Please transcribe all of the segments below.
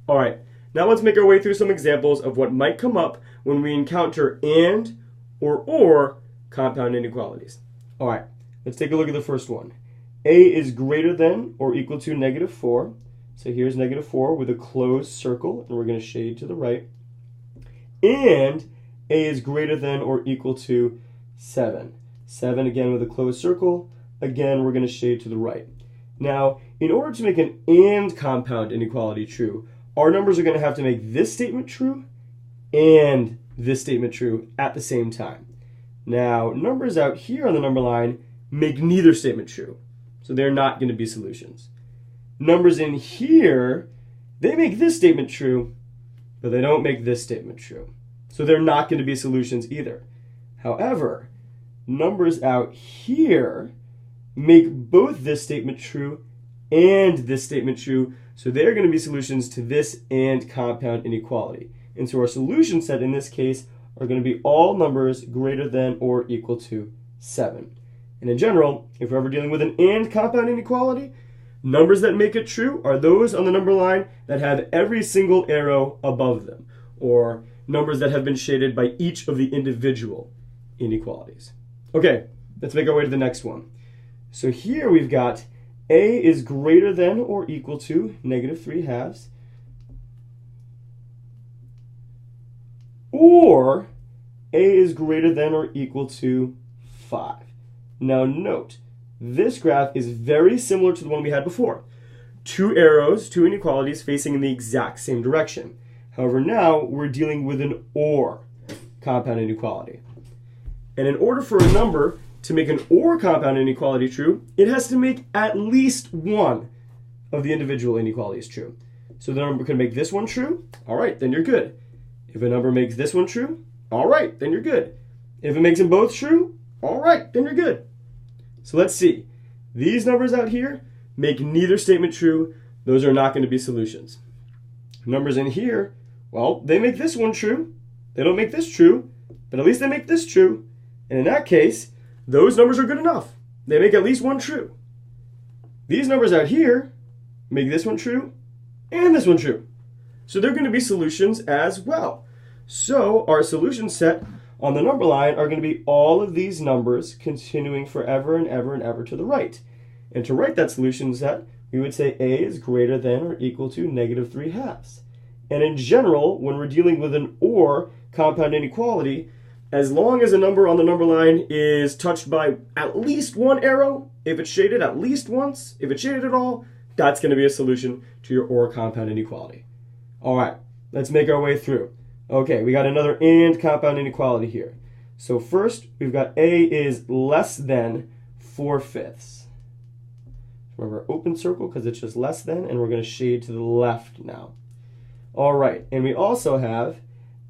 All right, now let's make our way through some examples of what might come up when we encounter and or compound inequalities. All right, let's take a look at the first one. A is greater than or equal to -4. So here's -4 with a closed circle, and we're going to shade to the right. And A is greater than or equal to 7. 7 again with a closed circle. Again, we're going to shade to the right. Now, in order to make an and compound inequality true, our numbers are going to have to make this statement true and this statement true at the same time. Now, numbers out here on the number line make neither statement true, so they're not going to be solutions. Numbers in here, they make this statement true, but they don't make this statement true, so they're not going to be solutions either. However, numbers out here make both this statement true and this statement true, so they're going to be solutions to this and compound inequality. And so our solution set in this case are going to be all numbers greater than or equal to 7. And in general, if we're ever dealing with an and compound inequality, numbers that make it true are those on the number line that have every single arrow above them, or numbers that have been shaded by each of the individual inequalities. Okay, let's make our way to the next one. So here we've got A is greater than or equal to -3/2, or A is greater than or equal to 5. Now note, this graph is very similar to the one we had before. Two arrows, two inequalities facing in the exact same direction. However, now we're dealing with an or compound inequality. And in order for a number to make an or compound inequality true, it has to make at least one of the individual inequalities true. So the number can make this one true, all right, then you're good. If a number makes this one true, all right, then you're good. If it makes them both true, all right, then you're good. So let's see. These numbers out here make neither statement true. Those are not going to be solutions. Numbers in here, well, they make this one true. They don't make this true, but at least they make this true. And in that case, those numbers are good enough. They make at least one true. These numbers out here make this one true and this one true. So they're going to be solutions as well. So our solution set on the number line are going to be all of these numbers continuing forever and ever and ever to the right. And to write that solution set, we would say A is greater than or equal to -3/2. And in general, when we're dealing with an or compound inequality, as long as a number on the number line is touched by at least one arrow, if it's shaded at least once, if it's shaded at all, that's going to be a solution to your or compound inequality. All right, let's make our way through. Okay, we got another and compound inequality here. So first, we've got A is less than 4/5. Remember, open circle because it's just less than, and we're going to shade to the left now. All right, and we also have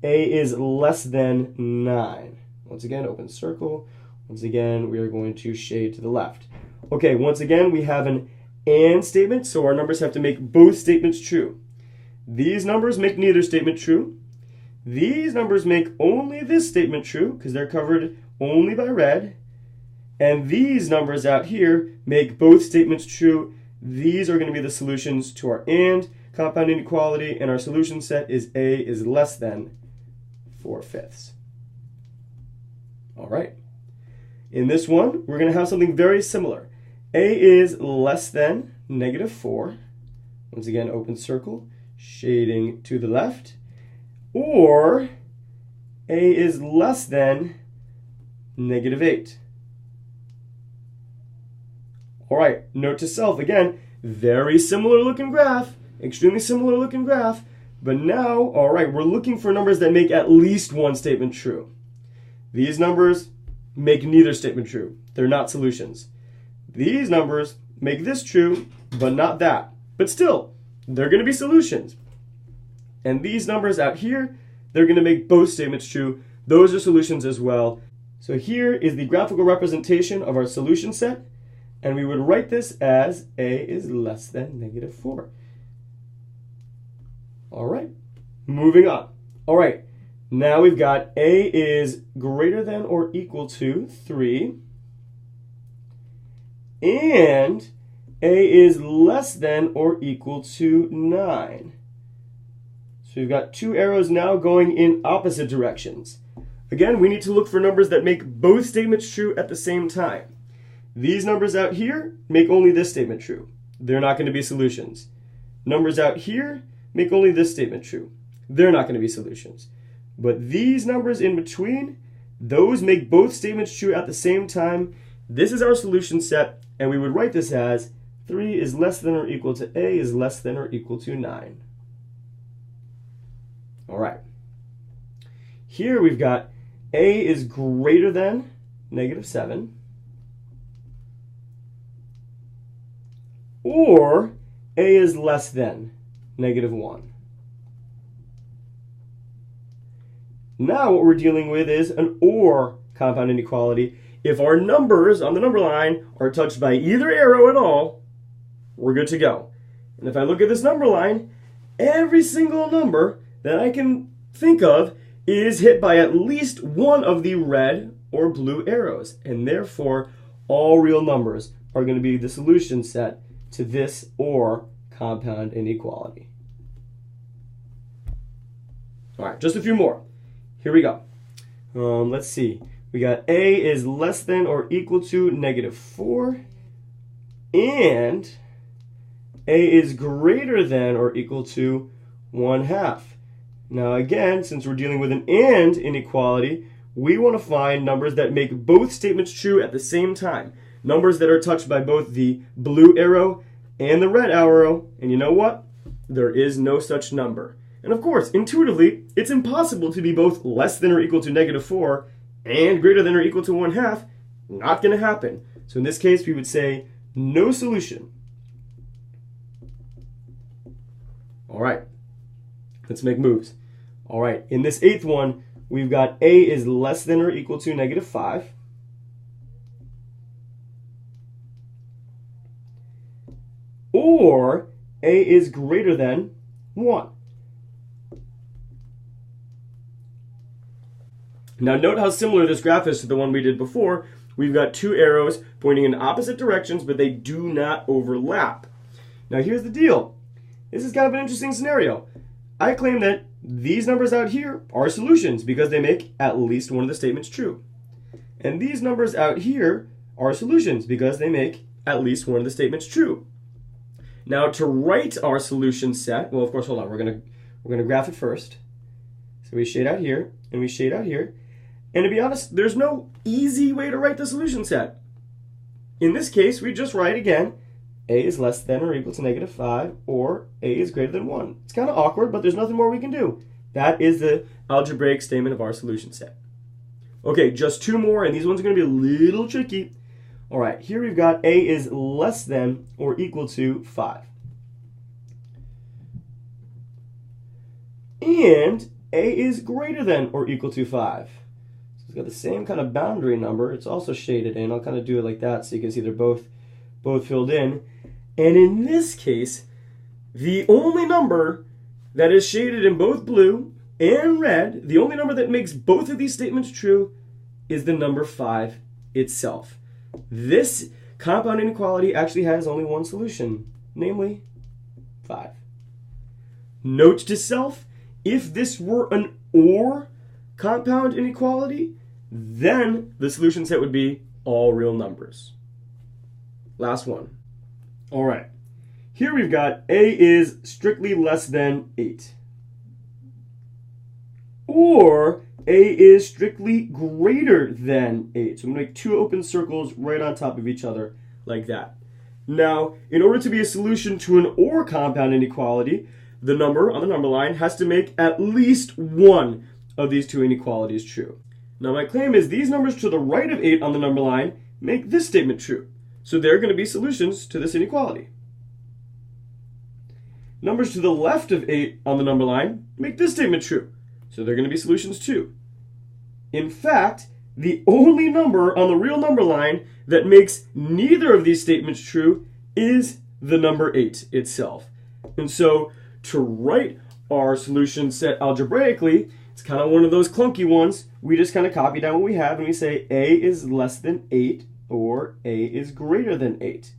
A is less than 9. Once again, open circle. Once again, we are going to shade to the left. Okay, once again, we have an and statement, so our numbers have to make both statements true. These numbers make neither statement true. These numbers make only this statement true because they're covered only by red. And these numbers out here make both statements true. These are going to be the solutions to our and compound inequality, and our solution set is A is less than 4/5. All right. In this one, we're going to have something very similar. A is less than -4. Once again, open circle, shading to the left. Or A is less than -8. All right, note to self, again, very similar looking graph, extremely similar looking graph, but now, all right, we're looking for numbers that make at least one statement true. These numbers make neither statement true. They're not solutions. These numbers make this true, but not that. But still, they're going to be solutions. And these numbers out here, they're going to make both statements true. Those are solutions as well. So here is the graphical representation of our solution set. And we would write this as A is less than -4. All right, moving on. All right, now we've got A is greater than or equal to 3. And A is less than or equal to 9. So we've got two arrows now going in opposite directions. Again, we need to look for numbers that make both statements true at the same time. These numbers out here make only this statement true. They're not going to be solutions. Numbers out here make only this statement true. They're not going to be solutions. But these numbers in between, those make both statements true at the same time. This is our solution set, and we would write this as 3 is less than or equal to A is less than or equal to 9. All right. Here we've got A is greater than -7, or A is less than -1. Now what we're dealing with is an OR compound inequality. If our numbers on the number line are touched by either arrow at all, we're good to go. And if I look at this number line, every single number that I can think of is hit by at least one of the red or blue arrows. And therefore, all real numbers are going to be the solution set to this OR compound inequality. All right, just a few more. Here we go. Let's see. We got A is less than or equal to -4, and A is greater than or equal to 1/2. Now again, since we're dealing with an AND inequality, we want to find numbers that make both statements true at the same time. Numbers that are touched by both the blue arrow and the red arrow, and you know what? There is no such number. And of course, intuitively, it's impossible to be both less than or equal to -4 and greater than or equal to 1/2. Not going to happen. So in this case, we would say no solution. All right, let's make moves. All right, in this eighth one, we've got A is less than or equal to -5. Or A is greater than 1. Now note how similar this graph is to the one we did before. We've got two arrows pointing in opposite directions, but they do not overlap. Now here's the deal. This is kind of an interesting scenario. I claim that these numbers out here are solutions because they make at least one of the statements true. And these numbers out here are solutions because they make at least one of the statements true. Now to write our solution set, well of course, hold on, we're gonna graph it first. So we shade out here and we shade out here. And to be honest, there's no easy way to write the solution set. In this case, we just write again, A is less than or equal to -5, or A is greater than 1. It's kind of awkward, but there's nothing more we can do. That is the algebraic statement of our solution set. Okay, just two more, and these ones are going to be a little tricky. All right, here we've got A is less than or equal to 5. And A is greater than or equal to 5. So it's got the same kind of boundary number. It's also shaded in. I'll kind of do it like that so you can see they're both filled in. And in this case, the only number that is shaded in both blue and red, the only number that makes both of these statements true is the number 5 itself. This compound inequality actually has only one solution, namely 5. Note to self, if this were an OR compound inequality, then the solution set would be all real numbers. Last one. All right. Here we've got A is strictly less than 8. Or A is strictly greater than 8. So I'm going to make two open circles right on top of each other like that. Now, in order to be a solution to an OR compound inequality, the number on the number line has to make at least one of these two inequalities true. Now my claim is these numbers to the right of 8 on the number line make this statement true. So they're going to be solutions to this inequality. Numbers to the left of 8 on the number line make this statement true. So they're going to be solutions too. In fact, the only number on the real number line that makes neither of these statements true is the number 8 itself. And so to write our solution set algebraically, it's kind of one of those clunky ones. We just kind of copy down what we have and we say A is less than 8 or A is greater than 8.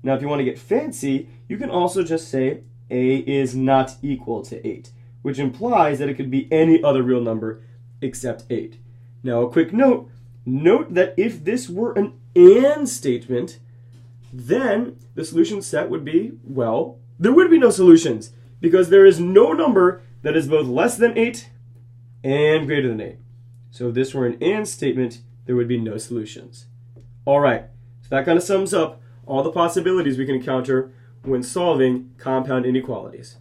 Now if you want to get fancy, you can also just say A is not equal to 8. which implies that it could be any other real number except 8. Now, a quick note. Note that if this were an AND statement, then the solution set would be, well, there would be no solutions because there is no number that is both less than 8 and greater than 8. So if this were an AND statement, there would be no solutions. All right, so that kind of sums up all the possibilities we can encounter when solving compound inequalities.